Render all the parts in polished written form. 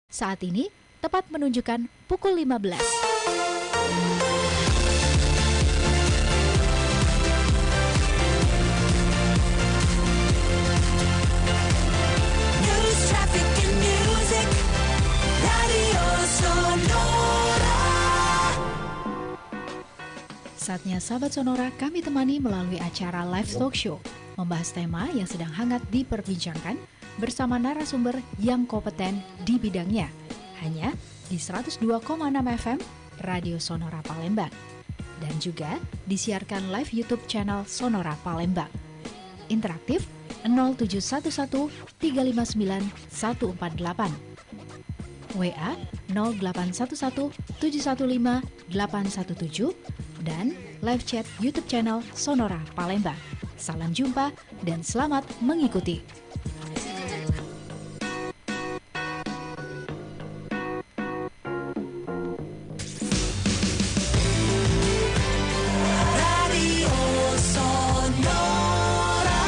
Saat ini, tepat menunjukkan pukul 15. News, traffic, and music. Radio Sonora. Saatnya sahabat Sonora kami temani melalui acara live talk show, membahas tema yang sedang hangat diperbincangkan bersama narasumber yang kompeten di bidangnya. Hanya di 102,6 FM Radio Sonora Palembang. Dan juga disiarkan live YouTube channel Sonora Palembang. Interaktif 0711 359 148. WA 0811 715 817 dan live chat YouTube channel Sonora Palembang. Salam jumpa dan selamat mengikuti. Radio Sonora.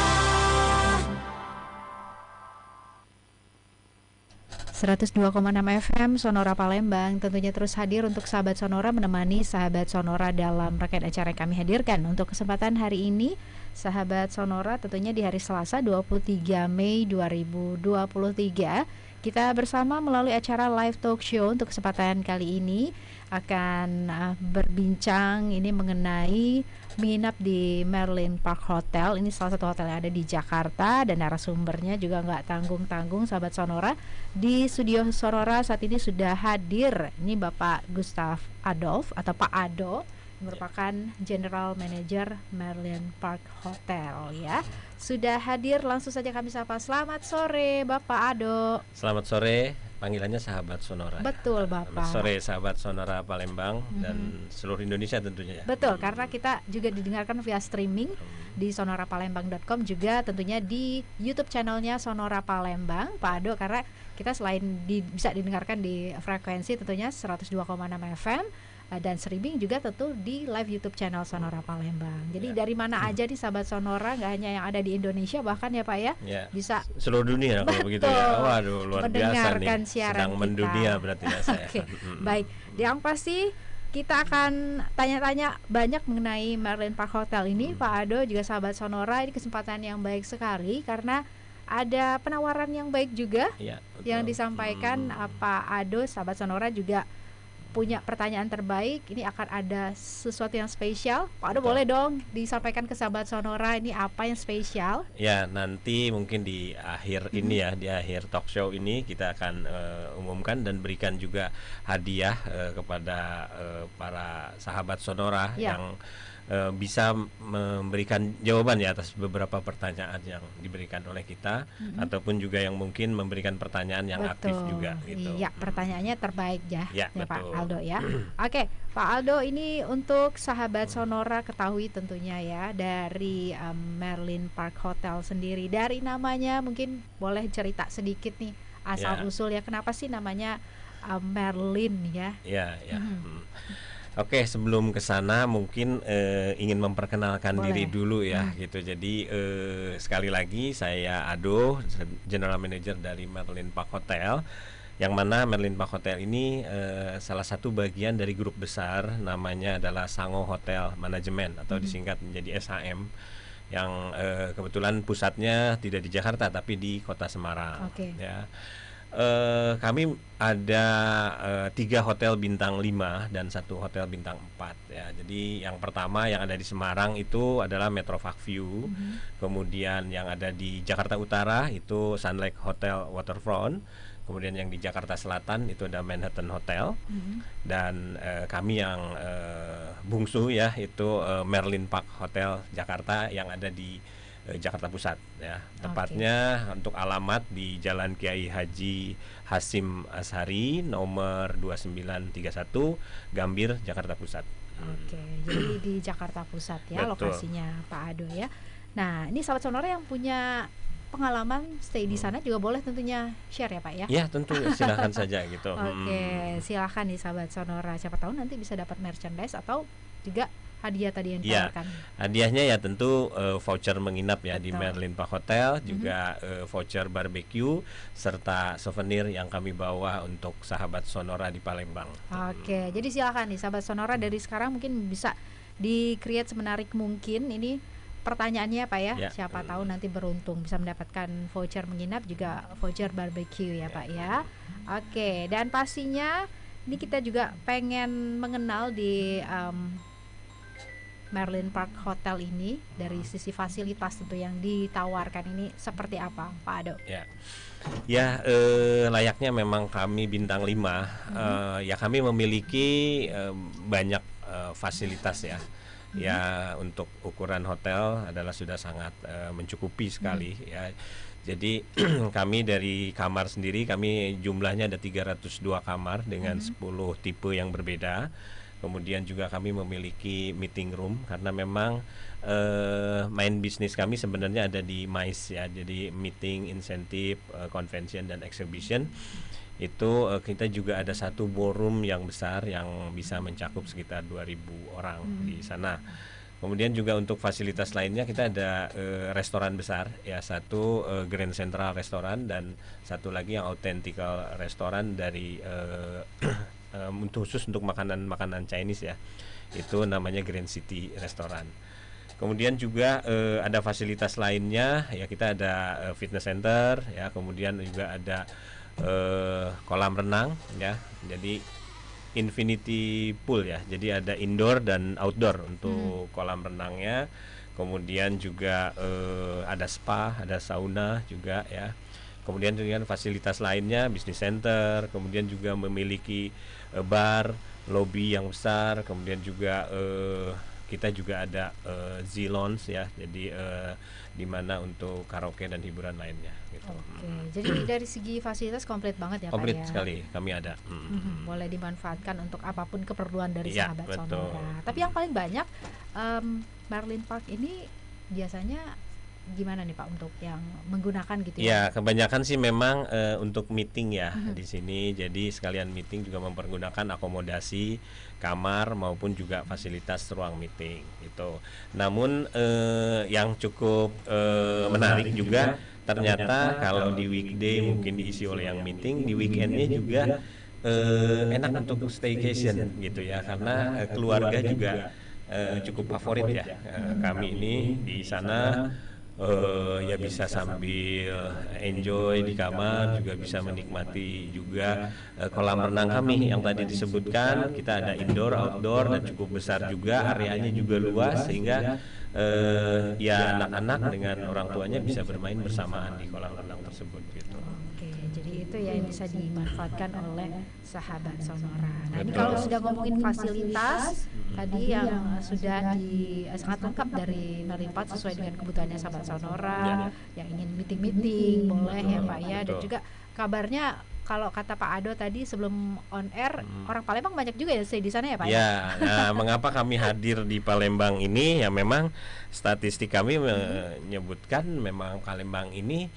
102,6 FM Sonora Palembang tentunya terus hadir untuk sahabat Sonora, menemani sahabat Sonora dalam rangkaian acara yang kami hadirkan. Untuk kesempatan hari ini, sahabat Sonora, tentunya di hari Selasa 23 Mei 2023, kita bersama melalui acara live talk show. Untuk kesempatan kali ini akan berbincang ini mengenai menginap di Merlin Park Hotel. Ini salah satu hotel yang ada di Jakarta, dan narasumbernya juga nggak tanggung-tanggung sahabat Sonora. Di studio Sonora saat ini sudah hadir ini Bapak Gustav Adolf atau Pak Ado, merupakan General Manager Merlin Park Hotel ya. Sudah hadir, langsung saja kami sapa. Selamat sore Bapak Ado. Selamat sore, panggilannya sahabat Sonora. Betul Bapak. Selamat sore sahabat Sonora Palembang dan seluruh Indonesia tentunya ya. Betul, karena kita juga didengarkan via streaming di sonorapalembang.com, juga tentunya di YouTube channelnya Sonora Palembang, Pak Ado, karena kita selain bisa didengarkan di frekuensi tentunya 102,6 FM dan streaming juga tentu di live YouTube channel Sonora Palembang. Jadi dari mana aja nih sahabat Sonora, nggak hanya yang ada di Indonesia bahkan ya Pak ya, bisa seluruh dunia kalau begitu ya. Waduh, luar biasa mendengarkan nih. siaran Sedang kita. mendunia berarti ya saya. Oke, baik. Yang pasti kita akan tanya-tanya banyak mengenai Merlin Park Hotel ini, Pak Ado, juga sahabat Sonora. Ini kesempatan yang baik sekali karena ada penawaran yang baik juga Ya, yang betul. disampaikan Pak Ado. Sahabat Sonora juga punya pertanyaan terbaik. Ini akan ada sesuatu yang spesial. Pak Ado, Betul. boleh dong disampaikan ke sahabat Sonora ini apa yang spesial? Ya, nanti mungkin di akhir ini ya, di akhir talk show ini kita akan umumkan dan berikan juga hadiah kepada para sahabat Sonora Ya. yang bisa memberikan jawaban ya atas beberapa pertanyaan yang diberikan oleh kita, ataupun juga yang mungkin memberikan pertanyaan yang aktif juga gitu. Iya, pertanyaannya terbaik ya, Ya, Pak betul. Aldo ya. Oke, Pak Aldo, ini untuk sahabat Sonora ketahui tentunya ya, dari Merlin Park Hotel sendiri, dari namanya mungkin boleh cerita sedikit nih asal Ya. usul ya, kenapa sih namanya Merlin ya? Ya, ya. Oke, sebelum ke sana mungkin ingin memperkenalkan Boleh. diri dulu ya gitu. Jadi sekali lagi saya Ado, General Manager dari Merlin Park Hotel. Yang mana Merlin Park Hotel ini salah satu bagian dari grup besar, namanya adalah Sango Hotel Management atau disingkat menjadi SHM, yang kebetulan pusatnya tidak di Jakarta tapi di Kota Semarang. Oke. Ya. Kami ada 3 hotel bintang 5 dan 1 hotel bintang 4 ya. Jadi yang pertama yang ada di Semarang itu adalah Metro Park View. Kemudian yang ada di Jakarta Utara itu Sun Lake Hotel Waterfront. Kemudian yang di Jakarta Selatan itu ada Manhattan Hotel. Dan kami yang bungsu ya itu Merlin Park Hotel Jakarta yang ada di Jakarta Pusat ya. Tepatnya untuk alamat di Jalan Kiai Haji Hasim Ashari nomor 2931 Gambir, Jakarta Pusat. Oke, jadi di Jakarta Pusat ya. Betul. Lokasinya Pak Ado ya. Nah, ini sahabat Sonora yang punya pengalaman stay di sana juga boleh tentunya share ya Pak ya. Ya tentu, silakan saja gitu. Oke, silakan nih sahabat Sonora. Siapa tahu nanti bisa dapat merchandise atau juga hadiah tadi yang Iya, ditawarkan? hadiahnya ya tentu voucher menginap ya di Betul. Merlin Park Hotel, juga voucher barbecue serta souvenir yang kami bawa untuk sahabat Sonora di Palembang. Oke, jadi silakan nih sahabat Sonora, dari sekarang mungkin bisa di-create semenarik mungkin. Ini pertanyaannya Pak ya, Ya. siapa tahu nanti beruntung bisa mendapatkan voucher menginap juga voucher barbecue ya Pak ya. Oke, dan pastinya ini kita juga pengen mengenal di Merlin Park Hotel ini dari sisi fasilitas tentu yang ditawarkan ini seperti apa Pak Ado? Ya, ya layaknya memang kami bintang 5, ya kami memiliki banyak fasilitas ya. Ya untuk ukuran hotel adalah sudah sangat mencukupi sekali ya. Jadi kami dari kamar sendiri kami jumlahnya ada 302 kamar dengan 10 tipe yang berbeda. Kemudian juga kami memiliki meeting room karena memang main bisnis kami sebenarnya ada di MICE ya. Jadi meeting, insentif, convention dan exhibition. Itu kita juga ada satu ballroom yang besar yang bisa mencakup sekitar 2.000 orang di sana. Kemudian juga untuk fasilitas lainnya kita ada restoran besar ya, satu Grand Central Restoran dan satu lagi yang Authentical Restoran dari khusus untuk makanan Chinese ya, itu namanya Grand City Restoran. Kemudian juga ada fasilitas lainnya ya, kita ada fitness center ya, kemudian juga ada kolam renang ya, jadi infinity pool ya, jadi ada indoor dan outdoor untuk kolam renangnya. Kemudian juga ada spa, ada sauna juga ya. Kemudian dengan fasilitas lainnya business center, kemudian juga memiliki bar, lobby yang besar, kemudian juga kita juga ada Z-Lounge ya, jadi di mana untuk karaoke dan hiburan lainnya gitu. Oke, jadi dari segi fasilitas komplit banget ya Komplit Pak ya. sekali kami ada. Boleh dimanfaatkan untuk apapun keperluan dari Iya, sahabat betul. Sonora. Tapi yang paling banyak Merlin Park ini biasanya gimana nih Pak untuk yang menggunakan gitu Ya, kebanyakan sih memang untuk meeting ya di sini. Jadi sekalian meeting juga mempergunakan akomodasi kamar maupun juga fasilitas ruang meeting gitu. Namun yang cukup menarik juga ternyata kalau di weekday mungkin diisi oleh yang meeting, di weekendnya juga enak untuk staycation gitu ya, karena keluarga juga cukup favorit ya. Kami ini di sana ya bisa sambil enjoy di kamar, juga bisa menikmati juga kolam renang kami yang tadi disebutkan. Kita ada indoor, outdoor dan cukup besar juga, areanya juga luas sehingga ya anak-anak dengan orang tuanya bisa bermain bersamaan di kolam renang tersebut gitu. Oke, jadi itu ya yang bisa dimanfaatkan oleh sahabat Sonora. Nah, ini Betul. kalau sudah ngomongin fasilitas tadi yang sudah sangat lengkap dari Merlin Park sesuai dengan kebutuhannya sahabat Sonora yang ingin meeting boleh ya Pak ya. Dan Betul. juga kabarnya kalau kata Pak Ado tadi sebelum on air, orang Palembang banyak juga ya stay di sana ya Pak ya. Ya, nah, mengapa kami hadir di Palembang ini? Ya memang statistik kami menyebutkan memang Palembang ini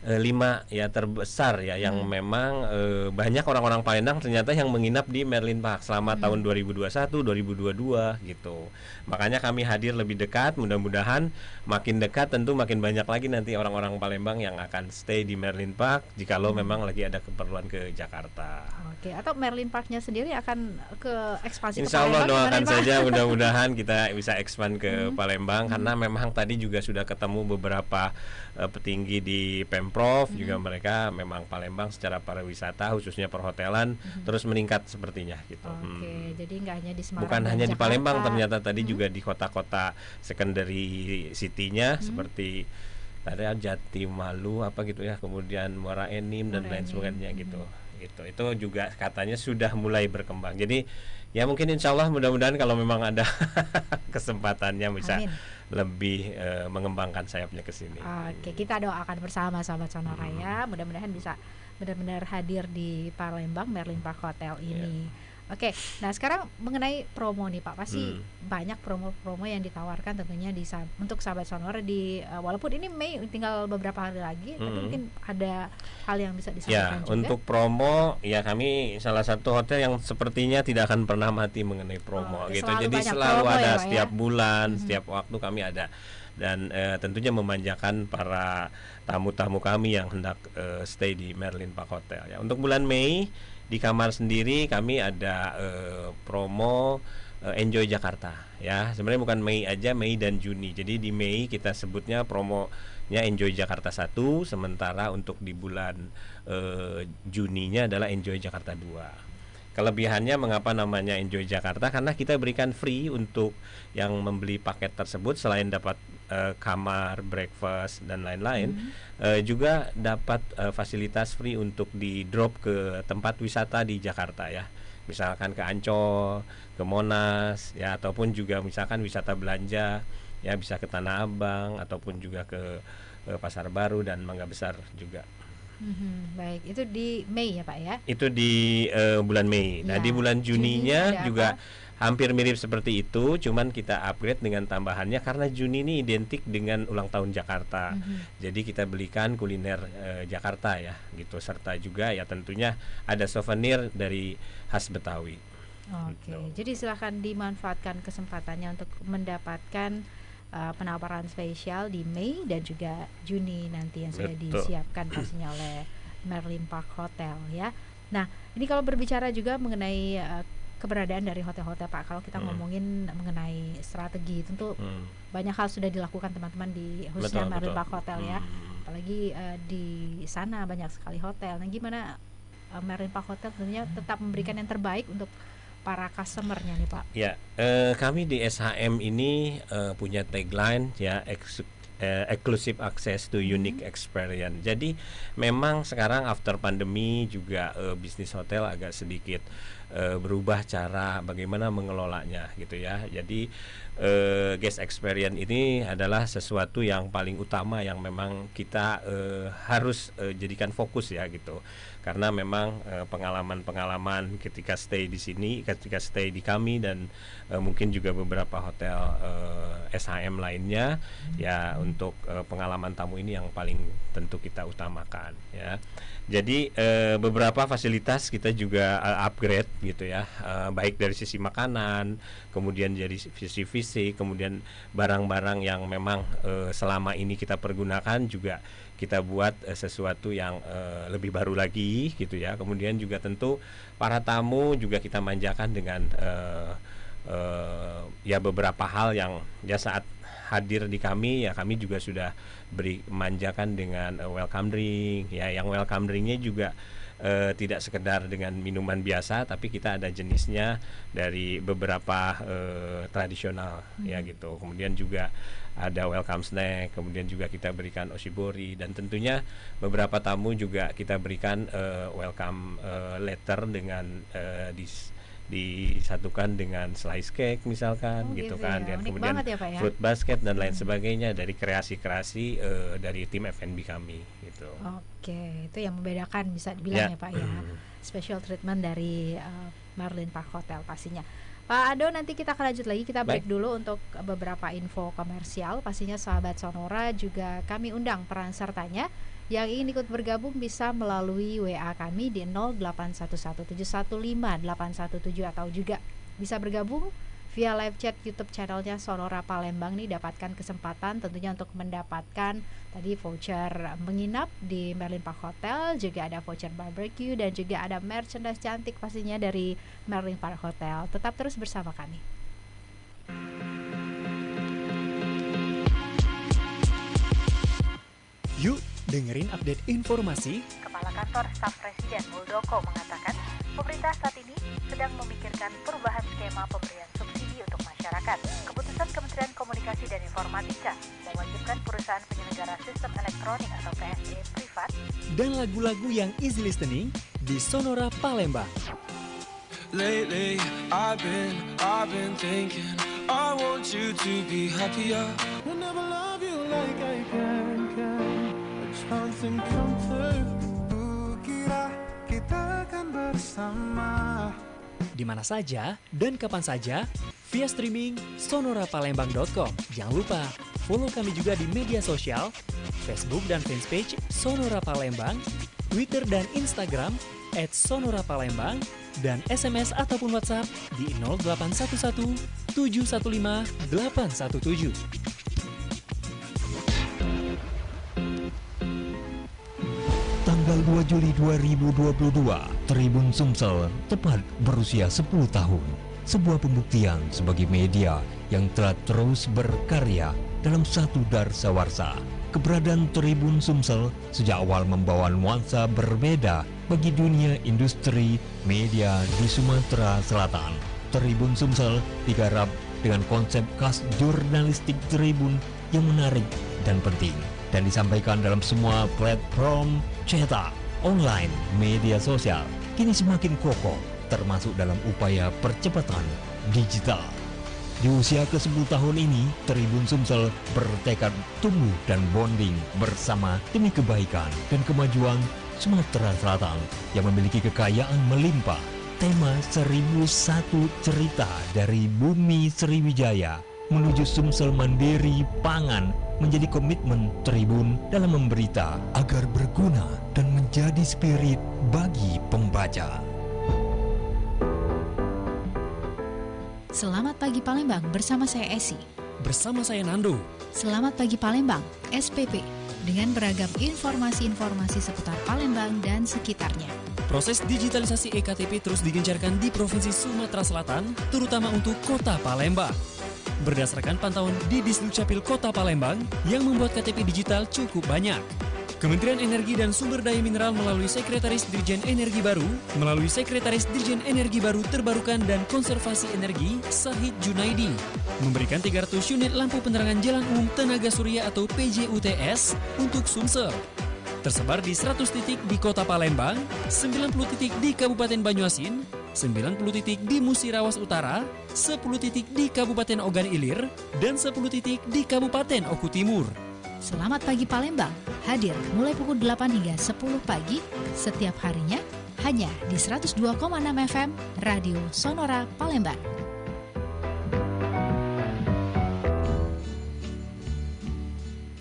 5 ya terbesar ya yang memang banyak orang-orang Palembang ternyata yang menginap di Merlin Park selama tahun 2021, 2022 gitu. Makanya kami hadir lebih dekat, mudah-mudahan makin dekat tentu makin banyak lagi nanti orang-orang Palembang yang akan stay di Merlin Park jikalau memang lagi ada keperluan ke Jakarta. Oke, atau Merlin Parknya sendiri akan ke ekspansi ke Insya Allah Palembang doakan gimana, Pak? saja mudah-mudahan kita bisa expand ke Palembang karena memang tadi juga sudah ketemu beberapa petinggi di Pemprov juga, mereka memang Palembang secara pariwisata khususnya perhotelan terus meningkat sepertinya gitu. Oke, jadi nggak hanya di Semarang Bukan dan hanya di Jakarta. Palembang, ternyata tadi juga di kota-kota secondary city-nya seperti tadi Jatimalu apa gitu ya, kemudian Muara Enim dan Muara lain Enim. sebagainya gitu. Itu juga katanya sudah mulai berkembang. Jadi ya mungkin insya Allah mudah-mudahan kalau memang ada kesempatannya bisa Amin. lebih mengembangkan sayapnya ke sini. Oke, kita doakan bersama sahabat Sonora ya. Mudah-mudahan bisa benar-benar hadir di Palembang Merlin Park Hotel ini. Oke, nah sekarang mengenai promo nih Pak, pasti Hmm. banyak promo-promo yang ditawarkan tentunya untuk sahabat Sonora walaupun ini Mei tinggal beberapa hari lagi, tapi Mm-mm. mungkin ada hal yang bisa Ya, disampaikan juga. untuk promo ya kami salah satu hotel yang sepertinya tidak akan pernah mati mengenai Oh, promo ada gitu. selalu Jadi banyak selalu promo ya ada Pak ya. setiap bulan, Mhm. setiap waktu kami ada. Dan tentunya memanjakan para tamu-tamu kami yang hendak stay di Merlin Park Hotel ya. Untuk bulan Mei di kamar sendiri kami ada promo Enjoy Jakarta ya. Sebenarnya bukan Mei aja, Mei dan Juni. Jadi di Mei kita sebutnya promonya Enjoy Jakarta 1, sementara untuk di bulan Juninya adalah Enjoy Jakarta 2. Kelebihannya mengapa namanya Enjoy Jakarta, karena kita berikan free untuk yang membeli paket tersebut, selain dapat kamar, breakfast dan lain-lain, juga dapat fasilitas free untuk di drop ke tempat wisata di Jakarta ya. Misalkan ke Ancol, ke Monas ya, ataupun juga misalkan wisata belanja ya, bisa ke Tanah Abang ataupun juga ke Pasar Baru dan Mangga Besar juga. Baik, itu di Mei ya Pak ya. Itu di bulan Mei. Nah, Ya, di bulan Juni Juninya ada juga apa? hampir mirip seperti itu, cuman kita upgrade dengan tambahannya karena Juni ini identik dengan ulang tahun Jakarta. Jadi kita belikan kuliner Jakarta ya, gitu, serta juga ya tentunya ada souvenir dari khas Betawi. Oke, Gitu. jadi silahkan dimanfaatkan kesempatannya untuk mendapatkan penawaran spesial di Mei dan juga Juni nanti yang sudah Betul. disiapkan pastinya oleh Merlin Park Hotel ya. Nah, ini kalau berbicara juga mengenai keberadaan dari hotel-hotel Pak, kalau kita ngomongin mengenai strategi, tentu Hmm. banyak hal sudah dilakukan teman-teman di khususnya Betul, Merlin betul. Park Hotel ya. Apalagi di sana banyak sekali hotel. Nah, gimana Merlin Park Hotel tentunya tetap memberikan yang terbaik untuk para customernya nih Pak? Ya, kami di SHM ini punya tagline ya, exclusive access to unique experience. Jadi memang sekarang after pandemi juga bisnis hotel agak sedikit berubah cara bagaimana mengelolanya gitu ya. Jadi guest experience ini adalah sesuatu yang paling utama yang memang kita harus jadikan fokus ya gitu. Karena memang pengalaman-pengalaman ketika stay di sini, ketika stay di kami dan mungkin juga beberapa hotel SHM lainnya ya, untuk pengalaman tamu ini yang paling tentu kita utamakan ya. Jadi beberapa fasilitas kita juga upgrade gitu ya, baik dari sisi makanan, kemudian dari sisi fisik, kemudian barang-barang yang memang selama ini kita pergunakan juga kita buat sesuatu yang lebih baru lagi gitu ya. Kemudian juga tentu para tamu juga kita manjakan dengan ya beberapa hal yang ya saat hadir di kami ya, kami juga sudah manjakan dengan welcome drink ya. Yang welcome drinknya juga tidak sekedar dengan minuman biasa, tapi kita ada jenisnya dari beberapa tradisional ya gitu. Kemudian juga ada welcome snack, kemudian juga kita berikan oshibori, dan tentunya beberapa tamu juga kita berikan welcome letter dengan disatukan dengan slice cake misalkan gitu kan, ya. dan Unik kemudian banget ya Pak ya. fruit basket dan lain sebagainya dari kreasi-kreasi dari tim F&B kami gitu. Oke, itu yang membedakan bisa dibilang Ya. ya Pak ya. Special treatment dari Merlin Park Hotel pastinya. Pak Ado, nanti kita akan lanjut lagi, kita break Baik. dulu untuk beberapa info komersial. Pastinya sahabat Sonora juga kami undang peran sertanya. Yang ingin ikut bergabung bisa melalui WA kami di 081171158817 atau juga bisa bergabung via live chat YouTube channelnya Sonora Palembang nih. Dapatkan kesempatan tentunya untuk mendapatkan tadi voucher menginap di Merlin Park Hotel, juga ada voucher barbecue dan juga ada merchandise cantik pastinya dari Merlin Park Hotel. Tetap terus bersama kami. Yuk dengerin update informasi Kepala Kantor Staf Presiden Muldoko mengatakan pemerintah saat ini sedang memikirkan perubahan skema pemberian subsidi untuk masyarakat. Keputusan Kementerian Komunikasi dan Informatika mewajibkan perusahaan penyelenggara sistem elektronik atau PSE privat dan lagu-lagu yang easy listening di Sonora Palembang. Lately, I've been thinking, I want you to be happier. I'll never love you like I can. A chance and comfort. Kukira kita akan bersama di mana saja dan kapan saja via streaming sonorapalembang.com. Jangan lupa follow kami juga di media sosial, Facebook dan fanpage Sonora Palembang, Twitter dan Instagram @sonorapalembang, dan SMS ataupun WhatsApp di 0811 715 817. Tanggal 2 Juli 2022, Tribun Sumsel tepat berusia 10 tahun. Sebuah pembuktian sebagai media yang telah terus berkarya dalam satu darsawarsa. Keberadaan Tribun Sumsel sejak awal membawa nuansa berbeda bagi dunia industri media di Sumatera Selatan. Tribun Sumsel digarap dengan konsep khas jurnalistik Tribun yang menarik dan penting, dan disampaikan dalam semua platform cetak, online, media sosial. Kini semakin kokoh, termasuk dalam upaya percepatan digital. Di usia ke-10 tahun ini, Tribun Sumsel bertekad tumbuh dan bonding bersama demi kebaikan dan kemajuan Sumatera Selatan yang memiliki kekayaan melimpah. Tema 1001 cerita dari Bumi Sriwijaya menuju Sumsel Mandiri Pangan menjadi komitmen Tribun dalam memberita agar berguna dan menjadi spirit bagi pembaca. Selamat pagi Palembang, bersama saya Esi. Bersama saya Nando. Selamat pagi Palembang, SPP, dengan beragam informasi-informasi seputar Palembang dan sekitarnya. Proses digitalisasi EKTP terus digencarkan di Provinsi Sumatera Selatan, terutama untuk Kota Palembang. Berdasarkan pantauan di Disdukcapil Kota Palembang yang membuat KTP digital cukup banyak. Kementerian Energi dan Sumber Daya Mineral melalui Sekretaris Dirjen Energi Baru, Terbarukan dan Konservasi Energi, Sahid Junaidi, memberikan 300 unit lampu penerangan jalan umum tenaga surya atau PJUTS untuk Sumsel. Tersebar di 100 titik di Kota Palembang, 90 titik di Kabupaten Banyuasin, 90 titik di Musirawas Utara, 10 titik di Kabupaten Ogan Ilir, dan 10 titik di Kabupaten Oku Timur. Selamat pagi Palembang, hadir mulai pukul 8 hingga 10 pagi setiap harinya hanya di 102,6 FM Radio Sonora Palembang.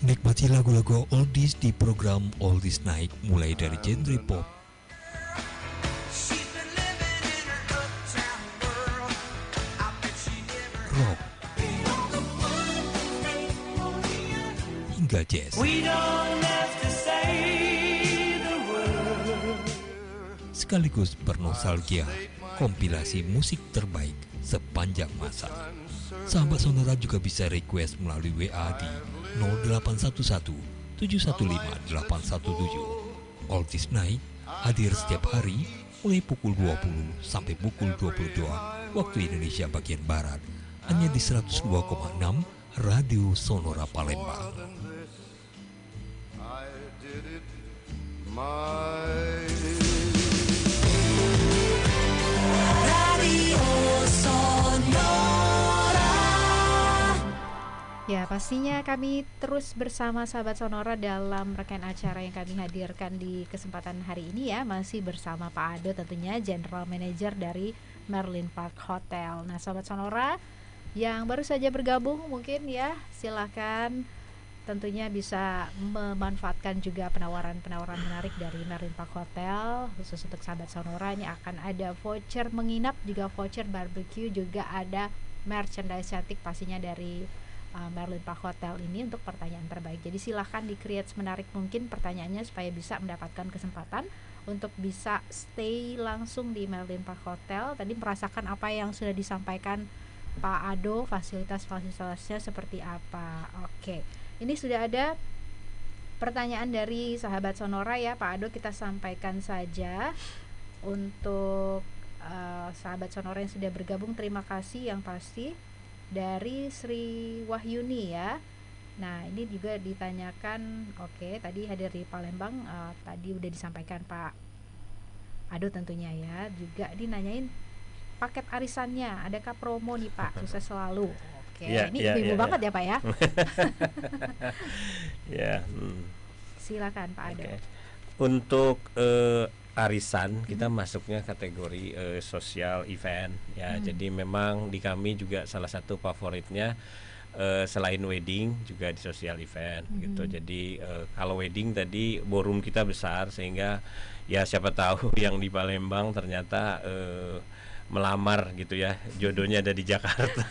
Nikmati lagu-lagu oldies di program Oldies Night mulai dari genre pop, rock, hingga jazz. Sekaligus bernostalgia, kompilasi musik terbaik sepanjang masa. Sahabat Sonora juga bisa request melalui WA di 0811 715 817. Oldies Night hadir setiap hari mulai pukul 20 sampai pukul 22 waktu Indonesia bagian Barat, hanya di 102,6 Radio Sonora Palembang. Radio Sonora. Ya, pastinya kami terus bersama sahabat Sonora dalam rangkaian acara yang kami hadirkan di kesempatan hari ini ya. Masih bersama Pak Ado tentunya, General Manager dari Merlin Park Hotel. Nah, sahabat Sonora yang baru saja bergabung mungkin ya, silakan tentunya bisa memanfaatkan juga penawaran-penawaran menarik dari Merlin Park Hotel. Khusus untuk sahabat Sonora ini akan ada voucher menginap, juga voucher barbecue, juga ada merchandise cantik pastinya dari Merlin Park Hotel ini untuk pertanyaan terbaik. Jadi silahkan di-create semenarik mungkin pertanyaannya supaya bisa mendapatkan kesempatan untuk bisa stay langsung di Merlin Park Hotel. Tadi merasakan apa yang sudah disampaikan Pak Ado, fasilitas-fasilitasnya seperti apa. Oke, ini sudah ada pertanyaan dari sahabat Sonora ya Pak Ado, kita sampaikan saja untuk sahabat Sonora yang sudah bergabung. Terima kasih yang pasti dari Sri Wahyuni ya. Nah, ini juga ditanyakan, oke, tadi hadir di Palembang, tadi udah disampaikan Pak Ado tentunya ya. Juga dinanyain paket arisannya, adakah promo nih Pak? Sukses selalu. Oke, ini ibu-ibu banget ya Pak ya. Ya. Silakan Pak Ado. Untuk arisan kita masuknya kategori social event ya. Jadi memang di kami juga salah satu favoritnya selain wedding juga di social event gitu. Jadi kalau wedding tadi ballroom kita besar sehingga ya siapa tahu yang di Palembang ternyata melamar gitu ya, jodohnya ada di Jakarta.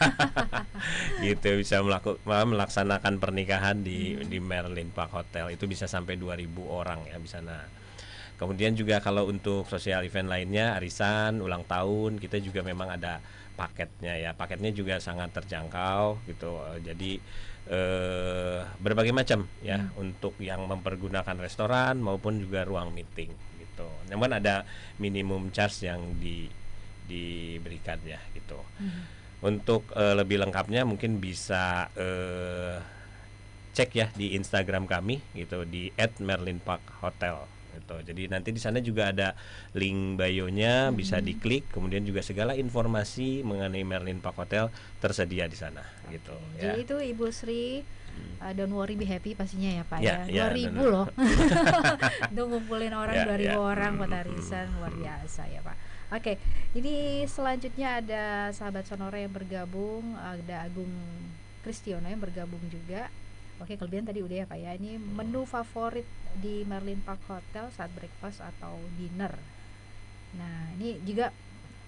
Gitu bisa melaksanakan pernikahan di Merlin Park Hotel, itu bisa sampai 2.000 orang ya di sana. Kemudian juga kalau untuk sosial event lainnya, arisan, ulang tahun, kita juga memang ada paketnya ya. Paketnya juga sangat terjangkau gitu. Jadi berbagai macam ya untuk yang mempergunakan restoran maupun juga ruang meeting gitu. Namun ada minimum charge yang diberikan ya gitu. Untuk lebih lengkapnya mungkin bisa cek ya di Instagram kami gitu, di @merlinparkhotel gitu. Jadi nanti di sana juga ada link bio-nya, bisa diklik, kemudian juga segala informasi mengenai Merlin Park Hotel tersedia di sana gitu ya. Jadi itu Ibu Sri, don't worry be happy pastinya ya Pak ya. 2.000 loh. Untuk ngumpulin orang 2.000 orang buat arisan, luar biasa ya Pak. Oke, ini selanjutnya ada sahabat Sonora yang bergabung, ada Agung Kristiono yang bergabung juga. Oke, kelebihan tadi udah ya Pak ya. Ini menu favorit di Merlin Park Hotel saat breakfast atau dinner. Nah, ini juga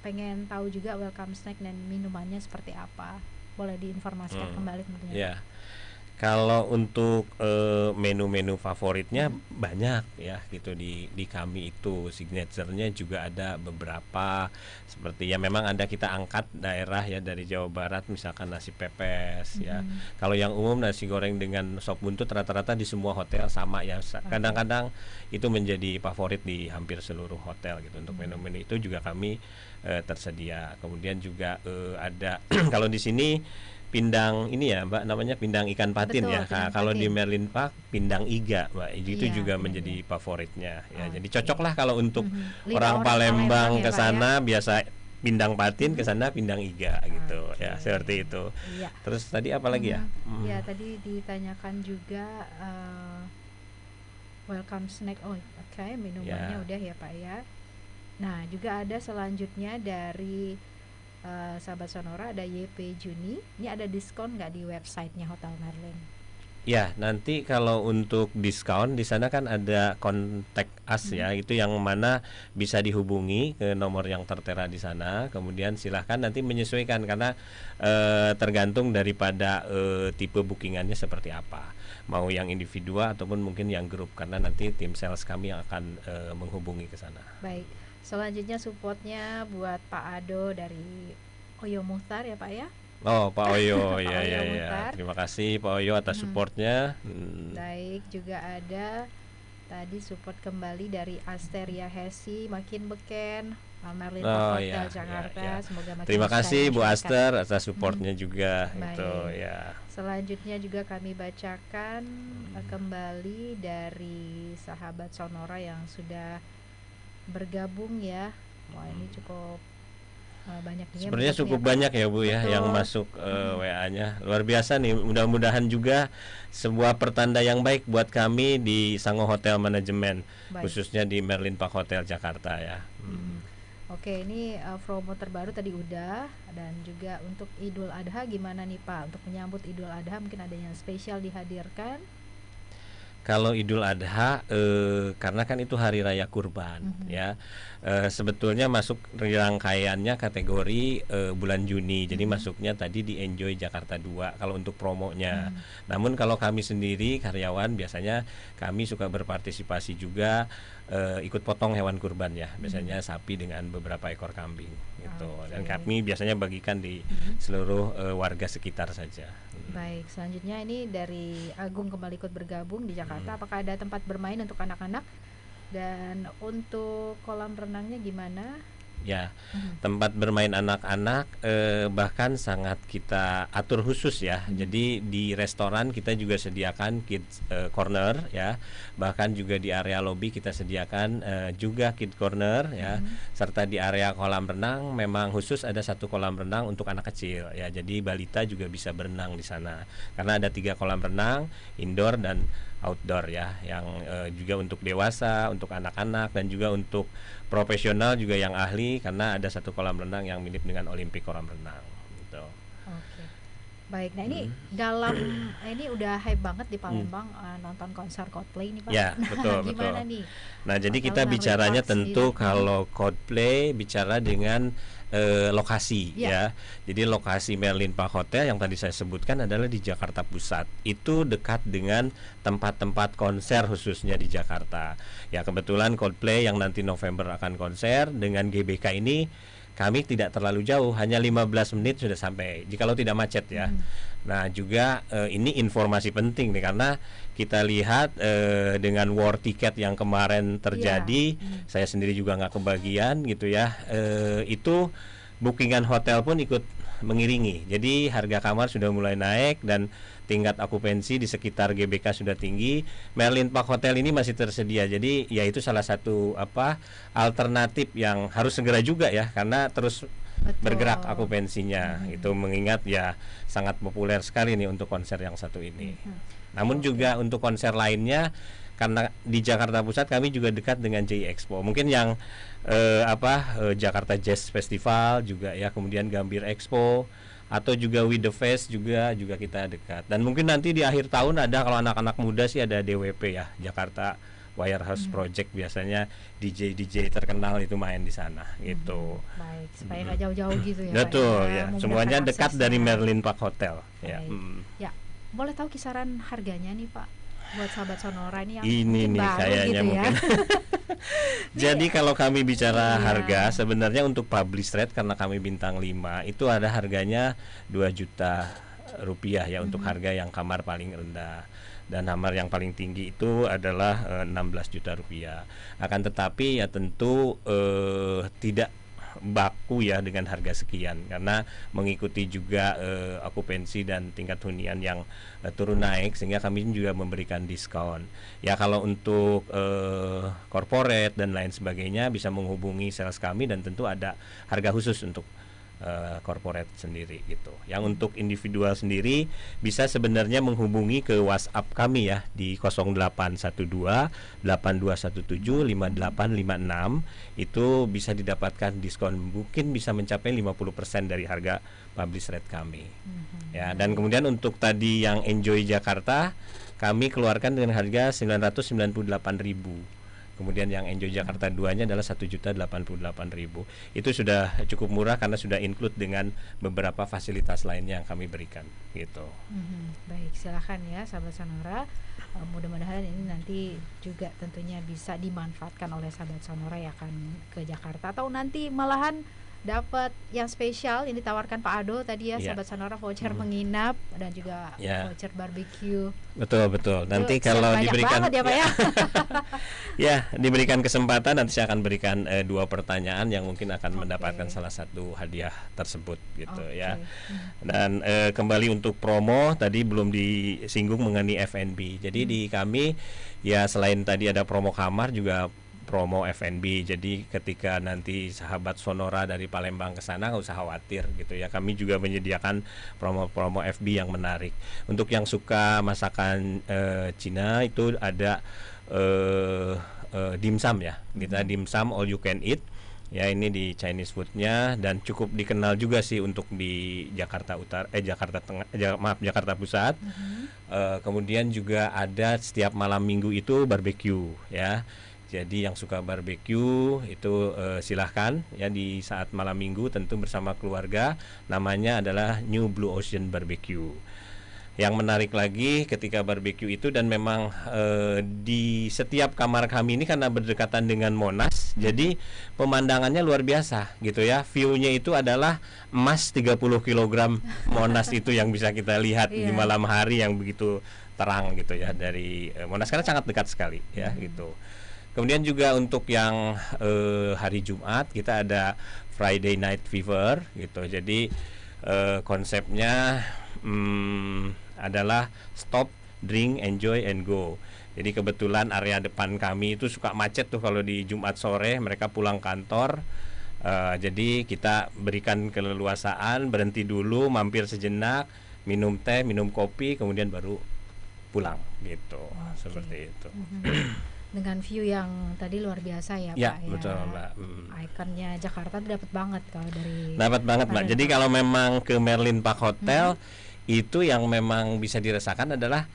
pengen tahu juga welcome snack dan minumannya seperti apa. Boleh diinformasikan kembali tentunya. Ya. Kalau untuk menu-menu favoritnya banyak ya gitu di kami itu, signaturenya juga ada beberapa, seperti ya memang ada kita angkat daerah ya dari Jawa Barat, misalkan nasi pepes ya. Kalau yang umum nasi goreng dengan sop buntut rata-rata di semua hotel sama ya. Kadang-kadang itu menjadi favorit di hampir seluruh hotel gitu. Untuk menu-menu itu juga kami tersedia. Kemudian juga ada kalau di sini pindang ini ya Mbak, namanya pindang ikan patin. Betul, ya. Nah, kalau di Merlin Park pindang iga Mbak, itu juga menjadi favoritnya ya. Jadi cocok lah kalau untuk orang Palembang ke sana biasa pindang patin, ke sana pindang iga gitu ya, seperti itu. Iya. Terus tadi apa lagi ya? Ya, tadi ditanyakan juga welcome snack. Oh, oke, minumannya udah ya Pak ya. Nah, juga ada selanjutnya dari sahabat Sonora, ada YP Juni. Ini ada diskon nggak di websitenya Hotel Merlin? Ya, nanti kalau untuk diskon di sana kan ada kontak us ya, itu yang mana bisa dihubungi ke nomor yang tertera di sana. Kemudian silahkan nanti menyesuaikan karena tergantung daripada tipe bookingannya seperti apa. Mau yang individual ataupun mungkin yang grup, karena nanti tim sales kami yang akan menghubungi ke sana. Baik. Selanjutnya supportnya buat Pak Ado dari Oyo Muhtar ya Pak ya. Oh Pak Oyo, ya Oyo ya ya. Muhtar. Terima kasih Pak Oyo atas supportnya. Baik, juga ada tadi support kembali dari Asteria Hesi, makin beken, Merlin Park Hotel Jakarta. Semoga makin terima kasih Bu masyarakat. Aster atas supportnya juga Baik. itu ya. Selanjutnya juga kami bacakan kembali dari sahabat Sonora yang sudah bergabung ya. Wah, ini cukup banyak nih. Sebenarnya cukup banyak ya Bu ya yang masuk WA-nya. Luar biasa nih. Mudah-mudahan juga sebuah pertanda yang baik buat kami di Sango Hotel Manajemen, khususnya di Merlin Park Hotel Jakarta ya. Oke, ini promo terbaru tadi udah, dan juga untuk Idul Adha gimana nih Pak? Untuk menyambut Idul Adha mungkin ada yang spesial dihadirkan? Kalau Idul Adha karena kan itu hari raya kurban ya, sebetulnya masuk rangkaiannya kategori bulan Juni, jadi masuknya tadi di Enjoy Jakarta 2 kalau untuk promonya. Namun kalau kami sendiri karyawan biasanya kami suka berpartisipasi juga, ikut potong hewan kurban ya, biasanya sapi dengan beberapa ekor kambing gitu. Dan kami biasanya bagikan di seluruh warga sekitar saja. Baik, selanjutnya ini dari Agung kembali ikut bergabung di Jakarta. Apakah ada tempat bermain untuk anak-anak? Dan untuk kolam renangnya gimana? Ya, tempat bermain anak-anak bahkan sangat kita atur khusus ya. Jadi di restoran kita juga sediakan kids corner ya. Bahkan juga di area lobby kita sediakan juga kids corner ya. Serta di area kolam renang memang khusus ada satu kolam renang untuk anak kecil ya. Jadi balita juga bisa berenang di sana. Karena ada 3 kolam renang, indoor dan outdoor ya, yang juga untuk dewasa, untuk anak-anak dan juga untuk profesional juga yang ahli, karena ada satu kolam renang yang mirip dengan Olimpik kolam renang gitu. Oke. Baik, nah ini dalam ini udah hype banget di Palembang nonton konser Coldplay ini Pak. Ya, betul Gimana betul. nih? Nah, jadi Hotel kita Merlin bicaranya Park tentu sendiri. kalau Coldplay bicara dengan lokasi Ya. ya. Jadi lokasi Merlin Park Hotel yang tadi saya sebutkan adalah di Jakarta Pusat. Itu dekat dengan tempat-tempat konser khususnya di Jakarta. Ya, kebetulan Coldplay yang nanti November akan konser dengan GBK ini kami tidak terlalu jauh, hanya 15 menit sudah sampai, jikalau tidak macet ya. Nah, juga ini informasi penting nih, karena kita lihat dengan war tiket yang kemarin terjadi, saya sendiri juga nggak kebagian gitu ya. Itu bookingan hotel pun ikut mengiringi. Jadi harga kamar sudah mulai naik dan tingkat okupansi di sekitar GBK sudah tinggi. Merlin Park Hotel ini masih tersedia. Jadi ya itu salah satu alternatif yang harus segera juga ya, karena terus bergerak okupansinya. Itu mengingat ya sangat populer sekali nih untuk konser yang satu ini. Namun juga untuk konser lainnya, karena di Jakarta Pusat kami juga dekat dengan J Expo. Mungkin yang Jakarta Jazz Festival juga ya, kemudian Gambir Expo atau juga With The Fest juga kita dekat. Dan mungkin nanti di akhir tahun ada, kalau anak-anak muda sih ada DWP ya, Jakarta Warehouse Project, biasanya DJ terkenal itu main di sana gitu. Baik, supaya nggak jauh-jauh gitu ya. Betul Pak, ya, memudahkan semuanya dekat aksesnya. dari Merlin Park Hotel ya. Baik. Ya, boleh tahu kisaran harganya nih Pak, buat sahabat Sonora ini yang Ini mungkin nih baru kayaknya gitu mungkin. ya. Jadi kalau kami bicara Iya. harga, sebenarnya untuk publish rate karena kami bintang 5 itu ada harganya 2 juta rupiah ya, untuk harga yang kamar paling rendah. Dan kamar yang paling tinggi itu adalah 16 juta rupiah. Akan tetapi ya tentu tidak baku ya dengan harga sekian, karena mengikuti juga okupansi dan tingkat hunian yang turun naik, sehingga kami juga memberikan diskon. Ya kalau untuk corporate dan lain sebagainya bisa menghubungi sales kami, dan tentu ada harga khusus untuk corporate sendiri gitu. Yang untuk individual sendiri bisa sebenarnya menghubungi ke WhatsApp kami ya di 0812 8217 5856. Itu bisa didapatkan diskon, mungkin bisa mencapai 50% dari harga publish rate kami. Ya, dan kemudian untuk tadi yang Enjoy Jakarta kami keluarkan dengan harga 998.000. Kemudian yang Enjoy Jakarta 2-nya adalah 1.088.000. Itu sudah cukup murah karena sudah include dengan beberapa fasilitas lainnya yang kami berikan gitu. Baik, silakan ya sahabat Sonora. Mudah-mudahan ini nanti juga tentunya bisa dimanfaatkan oleh sahabat Sonora yang akan ke Jakarta, atau nanti malahan dapat yang spesial yang ditawarkan Pak Ado tadi ya, Iya. sahabat Sonora, voucher menginap dan juga Ya. voucher barbecue. Betul. Nanti Itu kalau banyak diberikan banget ya Pak ya. ya, diberikan kesempatan, nanti saya akan berikan 2 pertanyaan yang mungkin akan mendapatkan salah satu hadiah tersebut gitu ya. Dan kembali untuk promo tadi belum disinggung mengenai F&B. Jadi di kami ya selain tadi ada promo kamar, juga promo F&B. Jadi ketika nanti sahabat Sonora dari Palembang ke sana nggak usah khawatir gitu ya. Kami juga menyediakan promo-promo FB yang menarik. Untuk yang suka masakan Cina itu ada dimsum ya. Kita dimsum all you can eat. Ya, ini di Chinese foodnya, dan cukup dikenal juga sih untuk di Jakarta Jakarta Pusat. Kemudian juga ada setiap malam minggu itu barbecue ya. Jadi yang suka barbecue itu silahkan ya di saat malam minggu, tentu bersama keluarga. Namanya adalah New Blue Ocean Barbecue. Yang menarik lagi ketika barbecue itu, dan memang di setiap kamar kami ini karena berdekatan dengan Monas, jadi pemandangannya luar biasa gitu ya. View-nya itu adalah emas 30 kg Monas itu yang bisa kita lihat di malam hari yang begitu terang gitu ya dari Monas, karena sangat dekat sekali ya gitu. Kemudian juga untuk yang hari Jumat kita ada Friday Night Fever gitu. Jadi konsepnya adalah stop, drink, enjoy, and go. Jadi kebetulan area depan kami itu suka macet tuh kalau di Jumat sore, mereka pulang kantor. Jadi kita berikan keleluasaan, berhenti dulu, mampir sejenak, minum teh, minum kopi, kemudian baru pulang gitu. Seperti itu. Dengan view yang tadi luar biasa ya, Ya, Pak. betul, Mbak. Ikonnya Jakarta tuh dapat banget kalau dari. Dapat banget, Mbak. Jadi kalau memang ke Merlin Park Hotel itu yang memang bisa dirasakan adalah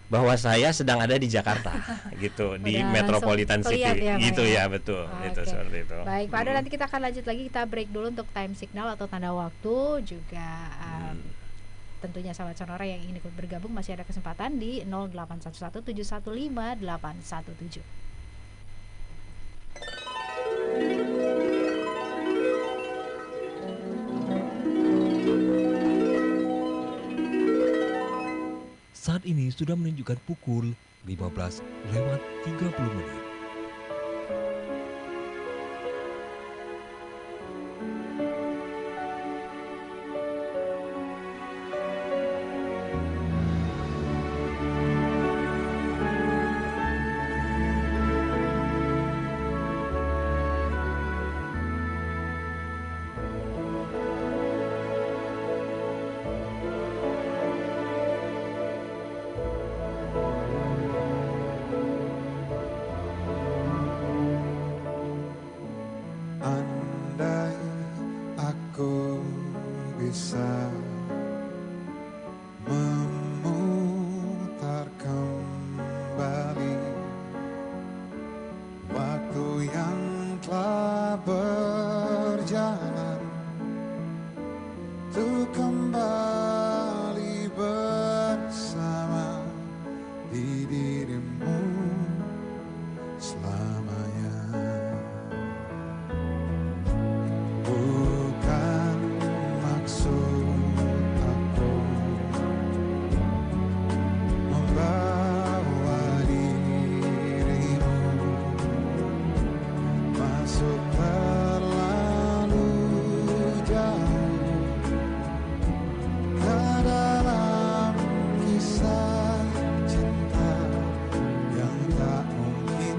bahwa saya sedang ada di Jakarta gitu, di Udah Metropolitan langsung City kelihatan ya, Pak, gitu ya? ya, betul. Itu Oke. seperti itu. Baik, Pak Ado, nanti kita akan lanjut lagi, kita break dulu untuk time signal atau tanda waktu juga. Tentunya sahabat Sonora yang ingin ikut bergabung masih ada kesempatan di 0811-715-817. Saat ini sudah menunjukkan pukul 15:30. Andai aku bisa memutar kembali waktu yang telah berjalan, untuk kembali bersama di dirimu selamanya. Bukan maksud aku membawa dirimu masuk terlalu jauh ke dalam kisah cinta yang tak mungkin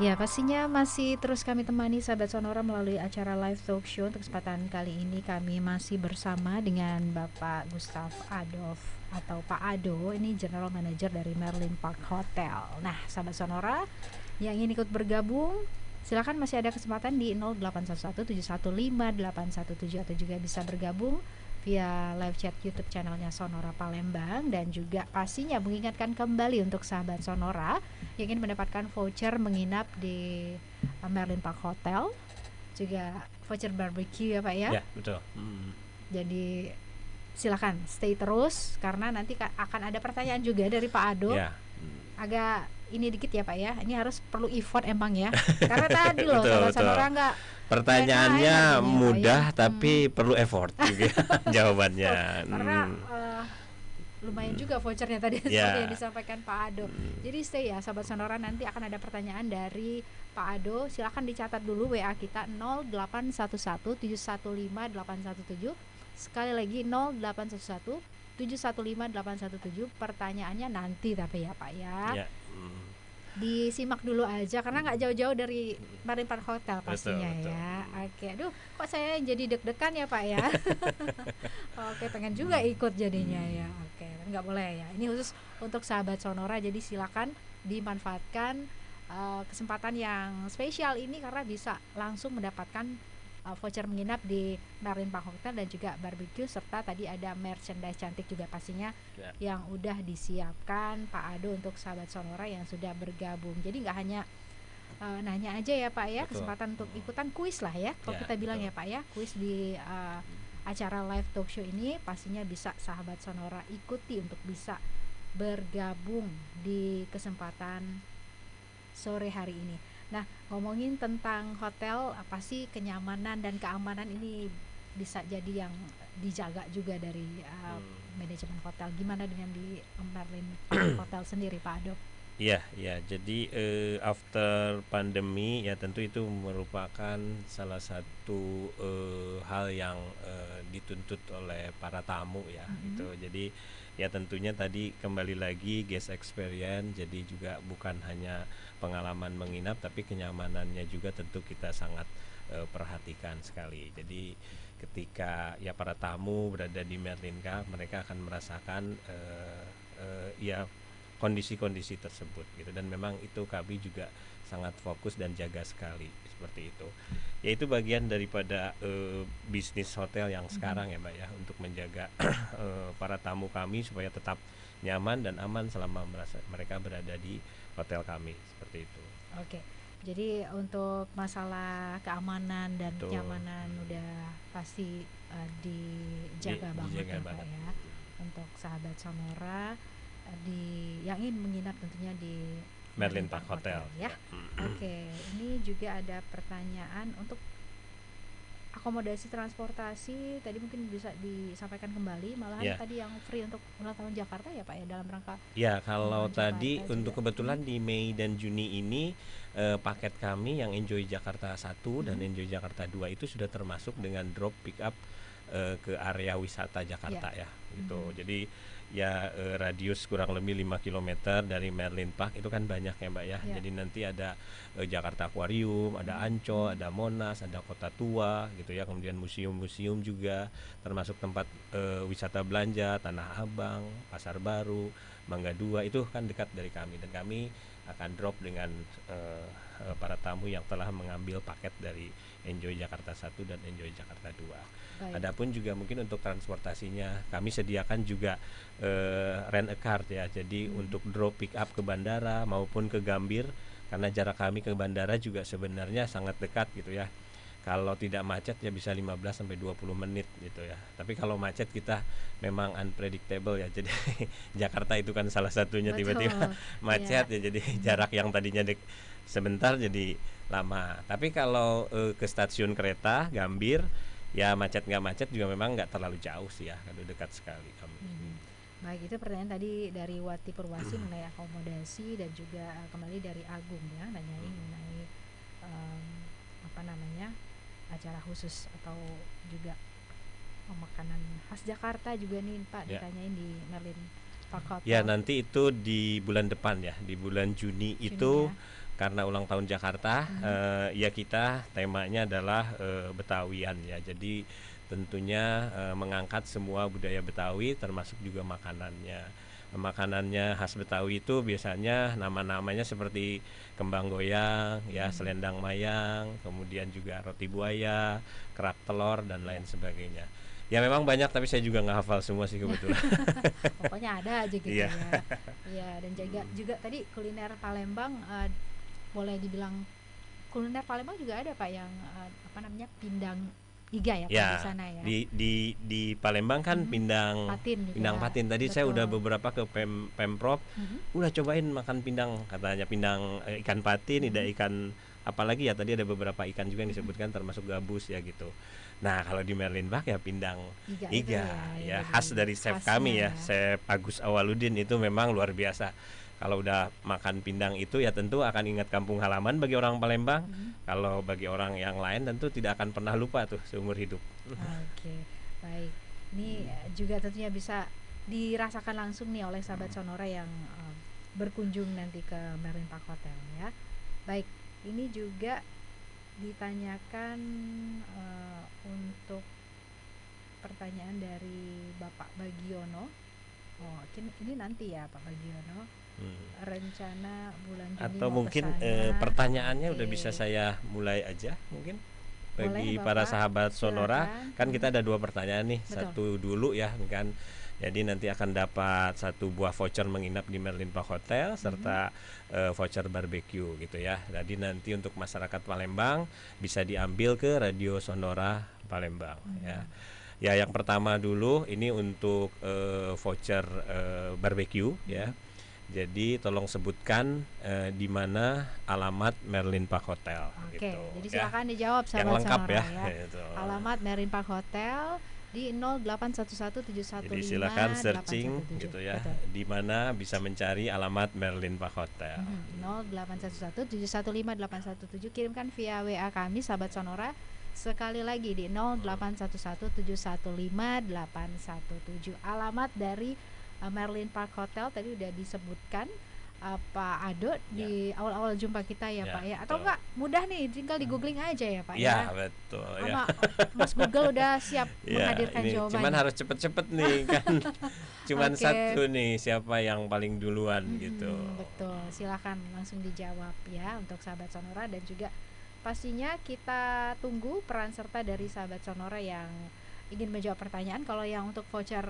Ya, pastinya masih terus kami temani sahabat Sonora melalui acara live talk show. Untuk kesempatan kali ini kami masih bersama dengan Bapak Gustav Adolf atau Pak Ado, ini General Manager dari Merlin Park Hotel. Nah, sahabat Sonora yang ingin ikut bergabung, silakan, masih ada kesempatan di 081171158817 atau juga bisa bergabung via live chat YouTube channelnya Sonora Palembang. Dan juga pastinya mengingatkan kembali untuk sahabat Sonora yang ingin mendapatkan voucher menginap di Merlin Park Hotel, juga voucher barbecue ya Pak ya. Ya, betul. Jadi silakan stay terus karena nanti akan ada pertanyaan juga dari Pak Ado. Ya. Agak ini dikit ya Pak ya, ini harus perlu effort emang ya, karena tadi loh Betul, sahabat Sonora nggak pertanyaannya main-main mudah ya, Pak, ya. tapi perlu effort juga jawabannya. Karena lumayan juga vouchernya tadi seperti yang disampaikan Pak Ado. Jadi stay ya sahabat Sonora, nanti akan ada pertanyaan dari Pak Ado. Silakan dicatat dulu WA kita 081171158817. Sekali lagi 081171158817. Pertanyaannya nanti tapi ya Pak ya. Disimak dulu aja karena nggak jauh-jauh dari Merlin Park Hotel pastinya. Betul. Ya. Oke, aduh kok saya jadi deg-degan ya Pak ya. Oke, pengen juga ikut jadinya ya. Oke, nggak boleh ya. Ini khusus untuk sahabat Sonora, jadi silakan dimanfaatkan kesempatan yang spesial ini karena bisa langsung mendapatkan voucher menginap di Merlin Park Hotel dan juga barbecue, serta tadi ada merchandise cantik juga pastinya yang udah disiapkan Pak Ado untuk sahabat Sonora yang sudah bergabung. Jadi nggak hanya nanya aja ya Pak ya, kesempatan untuk ikutan kuis lah ya kalau kita bilang ya Pak ya, kuis di acara live talk show ini pastinya bisa sahabat Sonora ikuti untuk bisa bergabung di kesempatan sore hari ini. Nah, ngomongin tentang hotel, apa sih kenyamanan dan keamanan ini bisa jadi yang dijaga juga dari manajemen hotel. Gimana dengan di Merlin Hotel sendiri Pak Ado? Iya, jadi after pandemi ya tentu itu merupakan salah satu hal yang dituntut oleh para tamu ya gitu. Jadi ya tentunya tadi kembali lagi guest experience, jadi juga bukan hanya pengalaman menginap tapi kenyamanannya juga tentu kita sangat perhatikan sekali. Jadi ketika ya para tamu berada di Merlin Park, mereka akan merasakan ya kondisi-kondisi tersebut gitu, dan memang itu kami juga sangat fokus dan jaga sekali seperti itu. Yaitu bagian daripada bisnis hotel yang sekarang ya Mbak ya, untuk menjaga para tamu kami supaya tetap nyaman dan aman selama mereka berada di hotel kami seperti itu. Oke. Jadi untuk masalah keamanan dan kenyamanan udah pasti dijaga banget ya Pak ya. Untuk sahabat Sonora yang ingin menginap tentunya di Merlin Park Hotel ya. Oke, ini juga ada pertanyaan untuk akomodasi transportasi, tadi mungkin bisa disampaikan kembali, malahan tadi yang free untuk ulang tahun Jakarta ya Pak ya, dalam rangka kalau tadi untuk kebetulan di Mei dan Juni ini paket kami yang Enjoy Jakarta 1 dan Enjoy Jakarta 2 itu sudah termasuk dengan drop pick up ke area wisata Jakarta ya gitu. Jadi ya radius kurang lebih 5 km dari Merlin Park itu kan banyak ya Mbak ya. Jadi nanti ada Jakarta Aquarium, ada Ancol, ada Monas, ada Kota Tua gitu ya, kemudian museum-museum juga, termasuk tempat wisata belanja, Tanah Abang, Pasar Baru, Mangga 2 itu kan dekat dari kami, dan kami akan drop dengan para tamu yang telah mengambil paket dari Enjoy Jakarta 1 dan Enjoy Jakarta 2. Adapun juga mungkin untuk transportasinya kami sediakan juga rent a car ya. Jadi untuk drop pick up ke bandara maupun ke Gambir, karena jarak kami ke bandara juga sebenarnya sangat dekat gitu ya. Kalau tidak macet ya bisa 15 sampai 20 menit gitu ya. Tapi kalau macet kita memang unpredictable ya. Jadi Jakarta itu kan salah satunya tiba-tiba macet ya. Jadi jarak yang tadinya sebentar jadi lama. Tapi kalau ke stasiun kereta Gambir ya macet nggak macet juga memang nggak terlalu jauh sih ya, kalau dekat sekali kami. Baik, itu pertanyaan tadi dari Wati Purwasi mengenai akomodasi, dan juga kembali dari Agung ya, nanyain mengenai acara khusus atau juga makanan khas Jakarta juga nih Pak ditanyain di Merlin Park Hotel. Ya nanti itu di bulan depan ya, di bulan Juni itu karena ulang tahun Jakarta, ya kita temanya adalah Betawian ya. Jadi tentunya mengangkat semua budaya Betawi termasuk juga makanannya. Makanannya khas Betawi itu biasanya nama-namanya seperti kembang goyang, ya selendang mayang, kemudian juga roti buaya, kerak telur dan lain sebagainya. Ya memang banyak tapi saya juga nggak hafal semua sih kebetulan. Pokoknya ada aja gitu Iya. ya. Iya, dan juga tadi kuliner Palembang, boleh dibilang kuliner Palembang juga ada Pak yang apa namanya, pindang iga ya Pak, Ya, di sana ya. di Palembang kan pindang Patin juga. pindang patin. Tadi saya Betul. udah beberapa ke Pemprov, udah cobain makan pindang, katanya pindang ikan patin, ada ikan apalagi ya, tadi ada beberapa ikan juga yang disebutkan termasuk gabus ya gitu. Nah, kalau di Merlin Park ya pindang Iga itu iga ya, ya, jadi khas dari chef khasnya kami ya, ya. Chef Agus Awaludin itu memang luar biasa. Kalau udah makan pindang itu ya tentu akan ingat kampung halaman bagi orang Palembang. Kalau bagi orang yang lain tentu tidak akan pernah lupa tuh seumur hidup. Oke, baik. Ini juga tentunya bisa dirasakan langsung nih oleh sahabat Sonora yang berkunjung nanti ke Merlin Park Hotel ya. Baik, ini juga ditanyakan untuk pertanyaan dari Bapak Bagiono. Oh, ini nanti ya Pak Bagiono. Rencana bulan Juni Atau mau mungkin kesana. pertanyaannya Oke. udah bisa saya mulai aja mungkin bagi Boleh, para Bapak. sahabat Sonora. Silakan. Kan kita ada 2 pertanyaan nih. Betul. Satu dulu ya kan. Jadi nanti akan dapat 1 buah voucher menginap di Merlin Park Hotel serta voucher barbecue gitu ya. Jadi nanti untuk masyarakat Palembang bisa diambil ke Radio Sonora Palembang ya. Ya, yang pertama dulu ini untuk voucher barbecue ya. Jadi tolong sebutkan di mana alamat Merlin Park Hotel. Oke, gitu, jadi ya. silakan dijawab Yang sahabat lengkap Sonora ya. ya. Gitu. Alamat Merlin Park Hotel di 08117115. Jadi silakan searching gitu ya, Betul. di mana bisa mencari alamat Merlin Park Hotel. 0811711587, kirimkan via WA kami sahabat Sonora. Sekali lagi di 0811711587. Alamat dari Merlin Park Hotel tadi udah disebutkan Pak Ado di awal-awal jumpa kita ya, Ya, Pak ya. Atau betul. enggak, mudah nih, tinggal di googling aja ya Pak Ya, betul ya. Sama Mas Google udah siap Ya, menghadirkan ini jawabannya. cuman harus cepet-cepet nih kan. Cuman Oke. satu nih, siapa yang paling duluan gitu. Betul, silakan langsung dijawab ya untuk sahabat Sonora, dan juga pastinya kita tunggu peran serta dari sahabat Sonora yang ingin menjawab pertanyaan. Kalau yang untuk voucher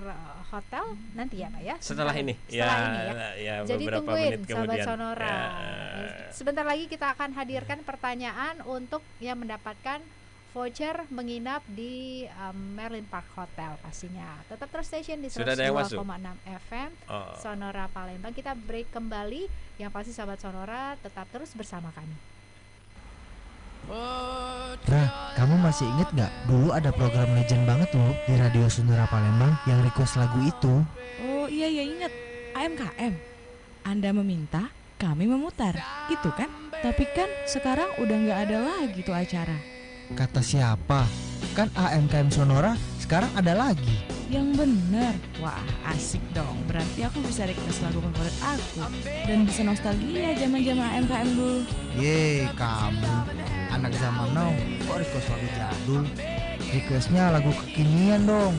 hotel nanti ya Pak ya. Setelah ini Setelah ini ya. ya Jadi beberapa tungguin menit sahabat kemudian. Sonora. Ya, Sebentar lagi kita akan hadirkan pertanyaan untuk yang mendapatkan voucher menginap di Merlin Park Hotel pastinya. Tetap terus station di Sudah ada yang 102,6 masuk? FM Oh. Sonora Palembang. Kita break kembali. Yang pasti sahabat Sonora tetap terus bersama kami. Nah, kamu masih inget gak? Dulu ada program legend banget loh di Radio Sonora Palembang yang request lagu itu. Oh iya ingat, AMKM. Anda meminta, kami memutar, gitu kan? Tapi kan sekarang udah nggak ada lagi tuh acara. Kata siapa? Kan AMKM Sonora sekarang ada lagi. Yang bener, wah asik dong. Berarti aku bisa request lagu favorit aku dan bisa nostalgia zaman-zaman AMKM dulu. Yeay, kamu anak zaman now kok request lagu jadul? Requestnya lagu kekinian dong.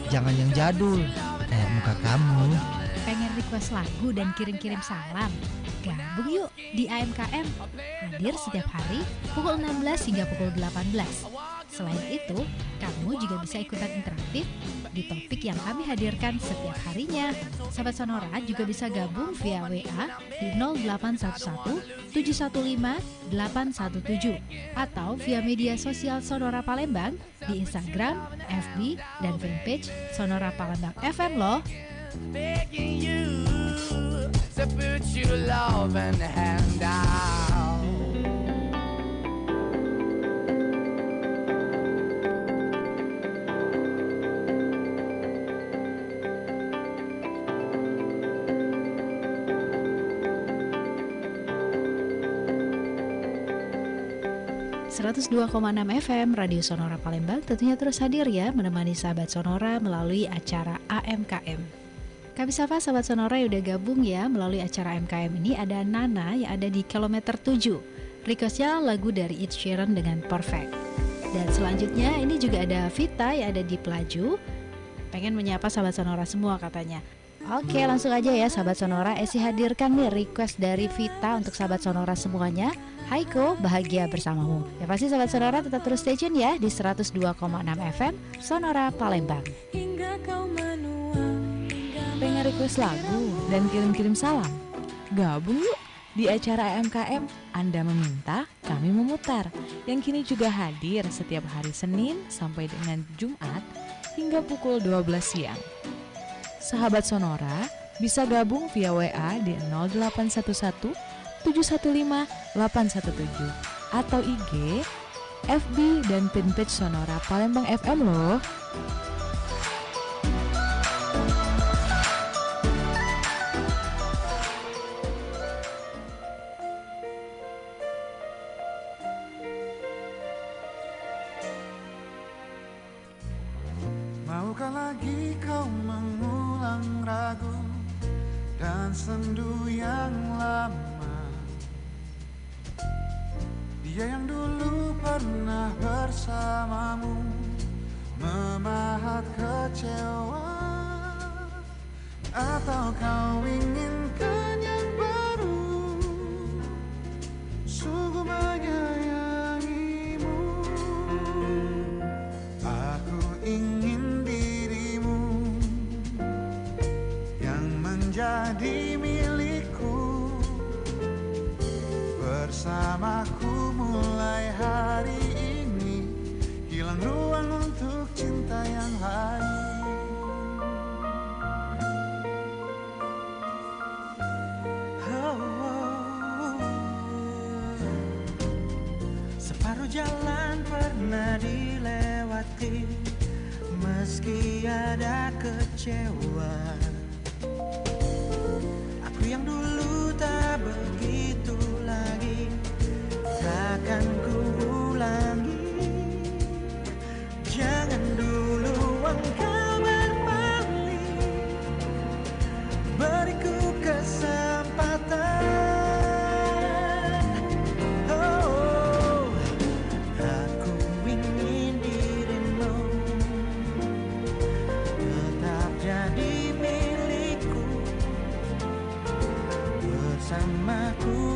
Jangan yang jadul kayak muka kamu. Pengen request lagu dan kirim-kirim salam? Gabung yuk di AMKM. Hadir setiap hari pukul 16 hingga pukul 18. Selain itu, kamu juga bisa ikutan interaktif di topik yang kami hadirkan setiap harinya. Sahabat Sonora juga bisa gabung via WA di 0811 715 817 atau via media sosial Sonora Palembang di Instagram, FB, dan fanpage Sonora Palembang FM loh. Begging you to put your love and hand out. 102,6 FM Radio Sonora Palembang tentunya terus hadir ya menemani sahabat Sonora melalui acara AMKM. Kami sapa sahabat Sonora yang udah gabung ya melalui acara MKM ini. Ada Nana yang ada di kilometer 7. Requestnya lagu dari Ed Sheeran dengan Perfect. Dan selanjutnya ini juga ada Vita yang ada di Pelaju. Pengen menyapa sahabat Sonora semua katanya. Oke, langsung aja ya sahabat Sonora. Esi hadirkan nih request dari Vita untuk sahabat Sonora semuanya. Haiko, bahagia bersamamu. Ya pasti sahabat Sonora tetap terus stay tune ya di 102,6 FM Sonora Palembang. Pengen request lagu dan kirim-kirim salam? Gabung yuk di acara AMKM Anda Meminta, Kami Memutar, yang kini juga hadir setiap hari Senin sampai dengan Jumat hingga pukul 12 siang. Sahabat Sonora bisa gabung via WA di 0811 715 817 atau IG, FB dan fanpage Sonora Palembang FM loh. Maukah lagi kau mengulang ragu dan sendu yang lama? Dia yang dulu pernah bersamamu memahat kecewa. Atau kau inginkan yang baru, sungguh menyayangimu. Aku ingin dirimu yang menjadi milikku, bersamaku mulai hari ini, hilang ruang untuk cinta yang lain. Separuh jalan pernah dilewati, meski ada kecewa. Aku yang dulu tak begitu lagi, takkan ku ulangi. Jangan dulu engkau berbalik, beriku kesempatan. Aku ingin dirimu tetap jadi milikku, bersamaku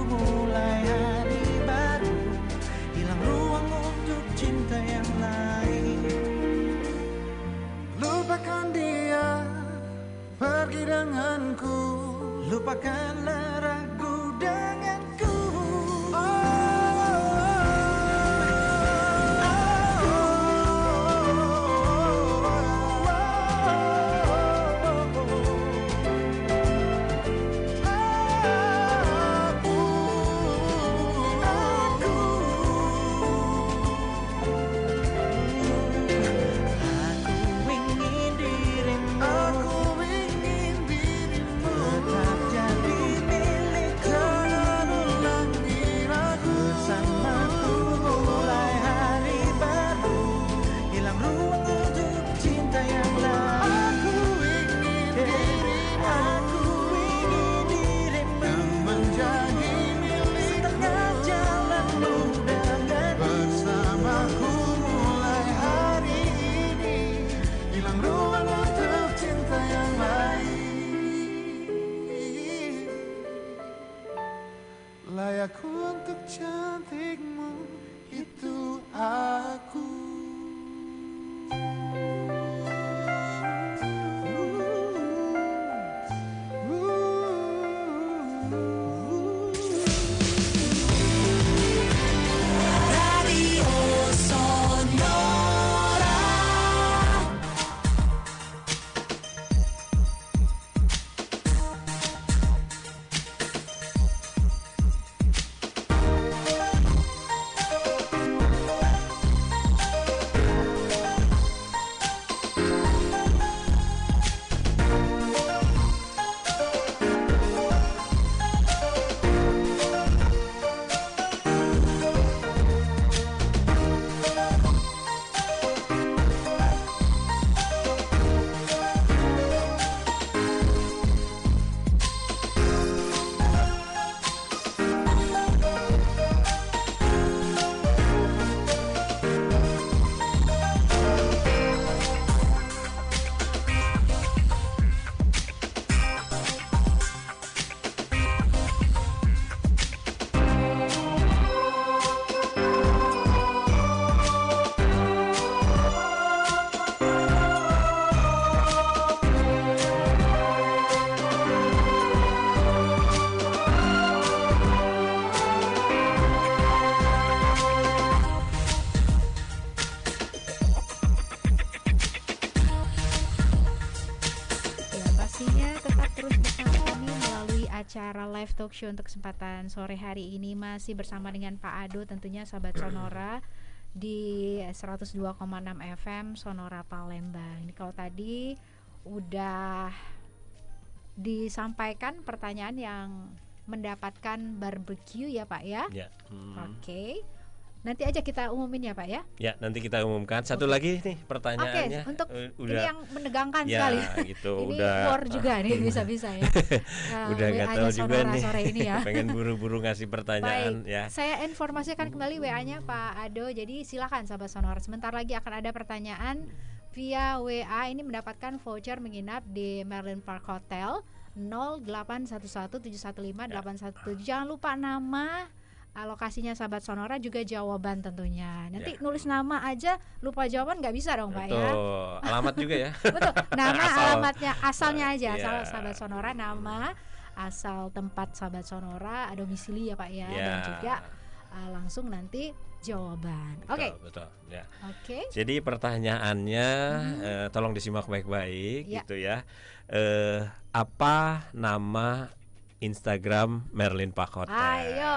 acara live talk show untuk kesempatan sore hari ini masih bersama dengan Pak Ado tentunya sahabat Sonora di 102,6 FM Sonora Palembang. Ini kalau tadi udah disampaikan pertanyaan yang mendapatkan barbecue ya Pak ya. Ya. Oke. Nanti aja kita umumin ya Pak ya. Ya, nanti kita umumkan. Satu lagi nih pertanyaannya. Oke, untuk udah ini yang menegangkan ya, sekali. gitu, Ini udah war juga nih bisa-bisa ya. udah nggak tahu juga nih. Sore ini ya. Pengen buru-buru ngasih pertanyaan. Baik, Ya. saya informasikan kembali WA-nya Pak Ado. Jadi silakan sahabat Sonora. Sebentar lagi akan ada pertanyaan via WA. Ini mendapatkan voucher menginap di Merlin Park Hotel 081171158117. Jangan lupa nama, lokasinya sahabat Sonora, juga jawaban tentunya. Nanti nulis nama aja lupa jawaban nggak bisa dong Pak ya. Alamat juga ya. Betul. Nama, alamatnya, asalnya aja. Iya. Asal sahabat Sonora, nama, asal tempat sahabat Sonora, domisili ya Pak ya. Ya. Dan juga langsung nanti jawaban. Oke. Betul, ya. Oke. Jadi pertanyaannya tolong disimak baik-baik Ya. gitu ya. Apa nama Instagram Merlin Park Hotel? Ayo,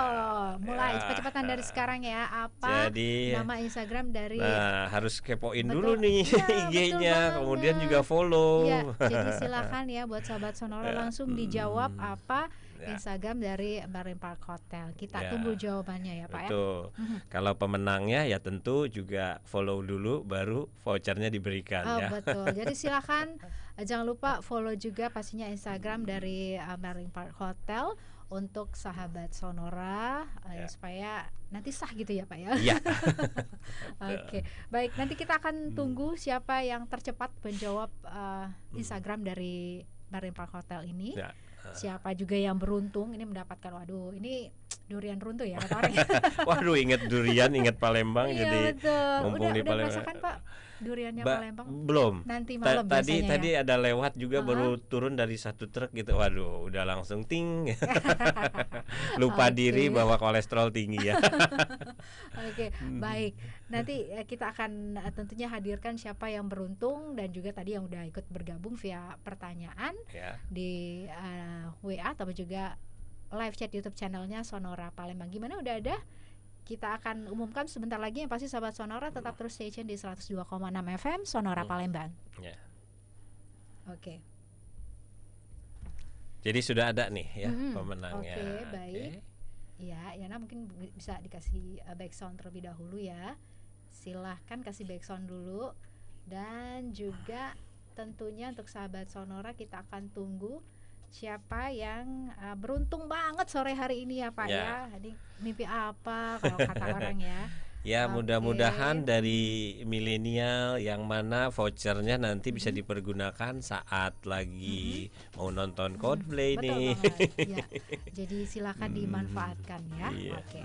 mulai Ya. cepat-cepatan dari sekarang ya. Apa Jadi, nama Instagram dari? Nah, harus kepoin Betul. dulu nih Ya, IG-nya, betul kemudian banget. juga follow. Ya, jadi silakan ya buat sahabat Sonora langsung dijawab apa Ya. Instagram dari Merlin Park Hotel. Kita Ya. tunggu jawabannya ya Pak ya. Betul. Kalau pemenangnya ya tentu juga follow dulu, baru vouchernya diberikan Oh, ya. betul. Jadi silakan jangan lupa follow juga pastinya Instagram dari Merlin Park Hotel untuk sahabat Sonora supaya nanti sah gitu ya Pak ya. Iya. Oke, baik. Nanti kita akan tunggu siapa yang tercepat menjawab Instagram dari Merlin Park Hotel ini. Ya. Siapa juga yang beruntung ini mendapatkan, waduh, ini durian runtuh ya kata orang. Waduh, inget durian, inget Palembang, Iya, jadi betul. mumpung di Udah Palembang. merasakan Pak duriannya Ba- Palembang? Belum. Nanti malam biasanya Tadi ya. ada lewat juga baru turun dari satu truk gitu. Waduh, udah langsung ting. Lupa Oke. diri bahwa kolesterol tinggi ya. Oke, baik. Nanti kita akan tentunya hadirkan siapa yang beruntung dan juga tadi yang udah ikut bergabung via pertanyaan Ya. di WA atau juga live chat YouTube channelnya Sonora Palembang. Gimana, udah ada? Kita akan umumkan sebentar lagi. Yang pasti sahabat Sonora tetap terus station di 102,6 FM Sonora Palembang. Ya. Oke. Jadi sudah ada nih ya Mhm. pemenangnya. Oke, baik. Ya, Yana mungkin bisa dikasih back sound terlebih dahulu ya. Silahkan kasih back sound dulu. Dan juga tentunya untuk sahabat Sonora kita akan tunggu siapa yang beruntung banget sore hari ini ya Pak ya. Jadi mimpi apa kalau kata orang ya. Ya, Oke. mudah-mudahan dari milenial yang mana vouchernya nanti bisa dipergunakan saat lagi mau nonton Coldplay Betul nih. banget. Ya. Jadi silakan dimanfaatkan ya. Iya. Oke.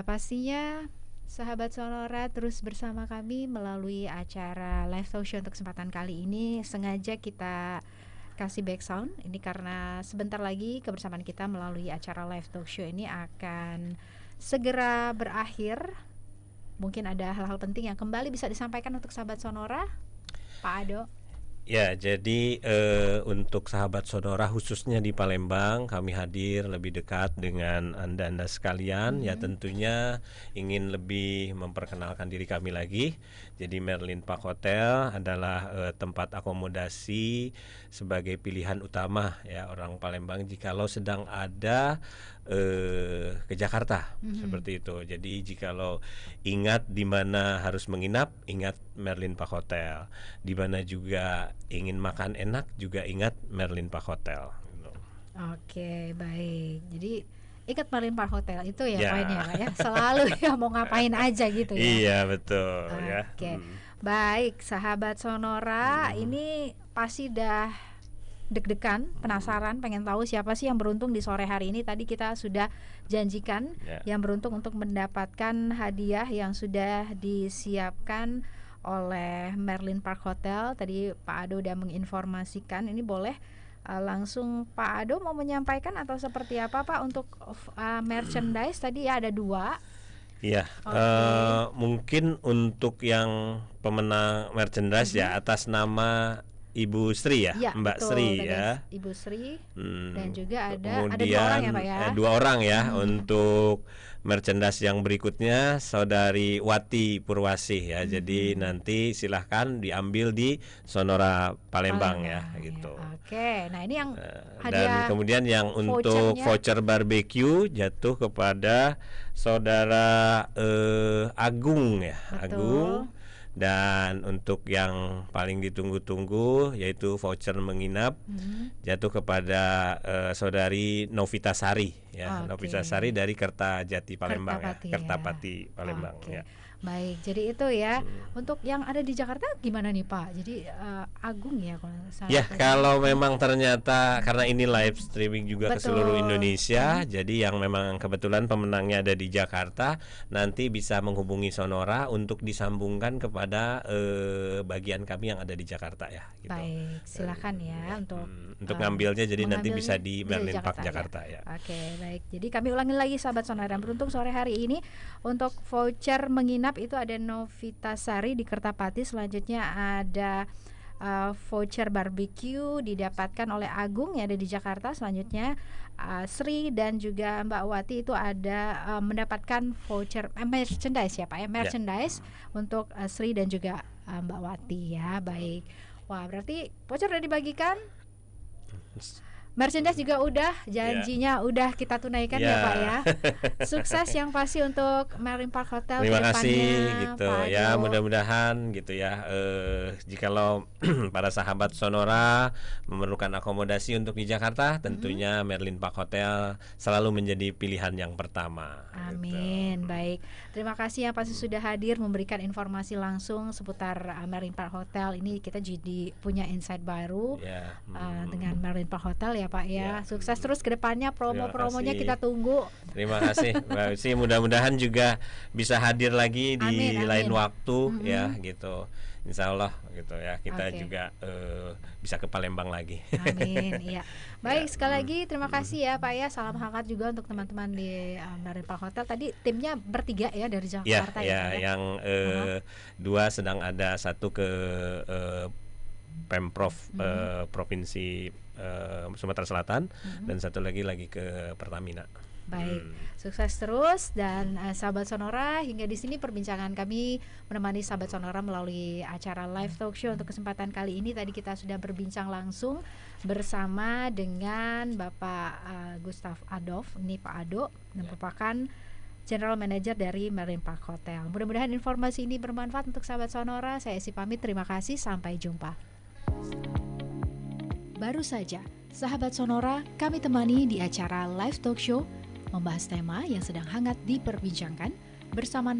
pastinya sahabat Sonora terus bersama kami melalui acara live talk show untuk kesempatan kali ini. Sengaja kita kasih back sound ini karena sebentar lagi kebersamaan kita melalui acara live talk show ini akan segera berakhir. Mungkin ada hal-hal penting yang kembali bisa disampaikan untuk sahabat Sonora, Pak Ado. Ya, jadi untuk sahabat Sonora khususnya di Palembang, kami hadir lebih dekat dengan Anda sekalian. Ya, tentunya ingin lebih memperkenalkan diri kami lagi. Jadi Merlin Park Hotel adalah tempat akomodasi sebagai pilihan utama ya orang Palembang jikalau sedang ada ke Jakarta, seperti itu. Jadi jikalau ingat di mana harus menginap, ingat Merlin Park Hotel. Di mana juga ingin makan enak, juga ingat Merlin Park Hotel. Oke, baik. Jadi ingat Merlin Park Hotel itu ya poinnya Pak ya. Selalu ya mau ngapain aja gitu ya. Iya, betul ya. Oke. Baik, sahabat Sonora, ini pasti dah deg-degan, penasaran, pengen tahu siapa sih yang beruntung di sore hari ini. Tadi kita sudah janjikan yang beruntung untuk mendapatkan hadiah yang sudah disiapkan oleh Merlin Park Hotel. Tadi Pak Ado udah menginformasikan. Ini boleh langsung Pak Ado mau menyampaikan atau seperti apa Pak untuk merchandise tadi ya ada 2. Iya, mungkin untuk yang pemenang merchandise ya atas nama Ibu Sri ya, Mbak betul, Sri ya. Ibu Sri dan juga kemudian, ada 2 orang ya Pak ya. 2 orang ya. Untuk merchandise yang berikutnya Saudari Wati Purwasih ya. Jadi nanti silahkan diambil di Sonora Palembang ya gitu. Oke, nah ini yang dan hadiah. kemudian yang untuk voucher barbecue jatuh kepada Saudara Agung ya. Betul. Agung. Dan untuk yang paling ditunggu-tunggu yaitu voucher menginap jatuh kepada Saudari Novita Sari ya. Novita Sari dari Kertajati Palembang Kertapati Palembang ya. Baik, jadi itu ya. Untuk yang ada di Jakarta gimana nih Pak? Jadi Agung ya kalau salah. Ya, kalau memang ternyata karena ini live streaming juga ke seluruh Indonesia, jadi yang memang kebetulan pemenangnya ada di Jakarta, nanti bisa menghubungi Sonora untuk disambungkan kepada bagian kami yang ada di Jakarta ya. Gitu. Baik, silakan ya untuk ngambilnya. Jadi nanti bisa di Merlin Park Jakarta ya. Oke, baik. Jadi kami ulangi lagi sahabat Sonora yang beruntung sore hari ini untuk voucher menginap itu ada Novita Sari di Kertapati. Selanjutnya ada voucher barbecue didapatkan oleh Agung yang ada di Jakarta. Selanjutnya Sri dan juga Mbak Wati itu ada mendapatkan voucher merchandise ya Pak ya, merchandise untuk Sri dan juga Mbak Wati ya. Baik. Wah, berarti voucher udah dibagikan. Merchandise juga udah, janjinya udah kita tunaikan ya Pak ya. Sukses yang pasti untuk Merlin Park Hotel. Terima kasih gitu Pak ya, mudah-mudahan gitu ya. Jikalau para sahabat Sonora memerlukan akomodasi untuk di Jakarta, tentunya Merlin Park Hotel selalu menjadi pilihan yang pertama. Amin. Gitu. Baik, terima kasih yang pasti sudah hadir memberikan informasi langsung seputar Merlin Park Hotel. Ini kita jadi punya insight baru dengan Merlin Park Hotel ya Pak ya. Sukses terus ke depannya, promo-promonya kita tunggu. Terima kasih Mbak Uci, mudah-mudahan juga bisa hadir lagi di lain waktu ya gitu. Insya Allah gitu ya, kita juga bisa ke Palembang lagi. Amin. Iya. Baik, sekali lagi terima kasih ya Pak ya. Salam hangat juga untuk teman-teman di Merlin Park Hotel. Tadi timnya bertiga ya dari Jakarta ya. Yang 2 sedang ada, 1 ke Pemprov Provinsi Sumatera Selatan dan 1 lagi ke Pertamina. Baik, sukses terus dan sahabat Sonora, hingga di sini perbincangan kami menemani sahabat Sonora melalui acara live talk show untuk kesempatan kali ini. Tadi kita sudah berbincang langsung bersama dengan Bapak Gustaf Adolf, ini Pak Ado, yang merupakan General Manager dari Merlin Park Hotel. Mudah-mudahan informasi ini bermanfaat untuk sahabat Sonora. Saya Esi pamit, terima kasih, sampai jumpa. Baru saja, sahabat Sonora, kami temani di acara live talk show membahas tema yang sedang hangat diperbincangkan bersama